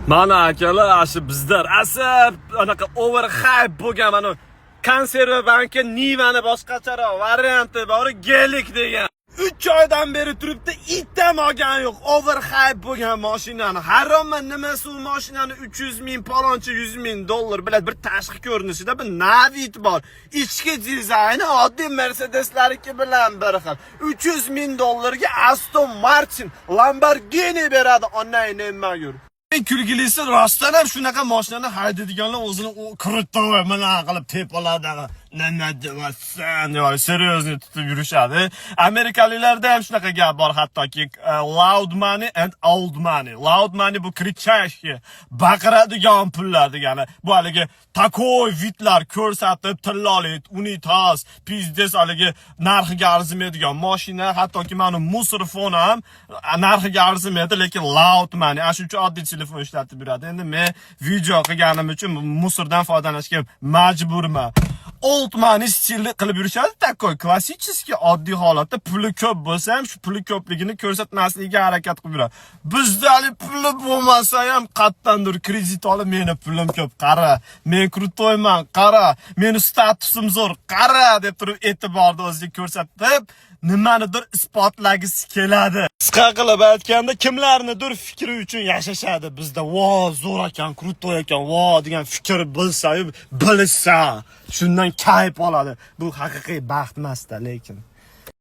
Mana akalar, ashi bizlar asab anaqa over hype bo'lgan mana konserva banki Nivani boshqacharoq varianti bor, gelik degan. 3 oydan beri turibdi, ittam olgan yo'q. Over hype bo'lgan mashinani. Haromma nimasi u mashinani 300 ming palonchi 100 ming dollar biladi. Bir tashqi ko'rinishida bir navit bor. Ichki dizayni oddiy Mercedeslarniki bilan bir xil. 300 ming dollarga Aston Martin, Lamborghini beradi. Ondan nima yur. Kulgilisi rostdan ham shunaqa mashinani haydaydiganlar o'zini krutoy mana qilib tepaladi. Nima deyapsan? Yo'q, seryozni tutib yurishadi. Amerikaliklarda ham shunaqa gap bor, hattoki loud money and old money. Loud money bu krichashi, baqiradigan pullar degani. Bu haligi takoy vitlar ko'rsatib, tillolit, unitaz, pizdes haligi narxiga arzimaydigan mashina, hattoki mana musorfon ham narxiga arzimaydi, lekin loud money. Shuning oddiy telefon ishlatib yuradi. Endi men video qilganim uchun musordan foydalanishga majburman. Old money stilli qilib yurishadi, takoy klassический oddiy holatda puli ko'p bo'lsa ham shu puli ko'pligini ko'rsatmaslikka harakat qilib yuradi. Bizdagi puli bo'lmasa ham qattandir kredit olib, meni pulim ko'p, qara, men krutoyman, qara, meni statusim zo'r, qara deb turib e'tiborni o'ziga ko'rsatib, nimanidir isbotlagisi keladi. Qisqa qilib aytganda, kimlarnidir fikri uchun yashashadi bizda. Vo, zo'r ekan, krutoy ekan, vo degan fikr bilsa, shundan kayf oladi. Bu haqiqiy baxt emas-da, lekin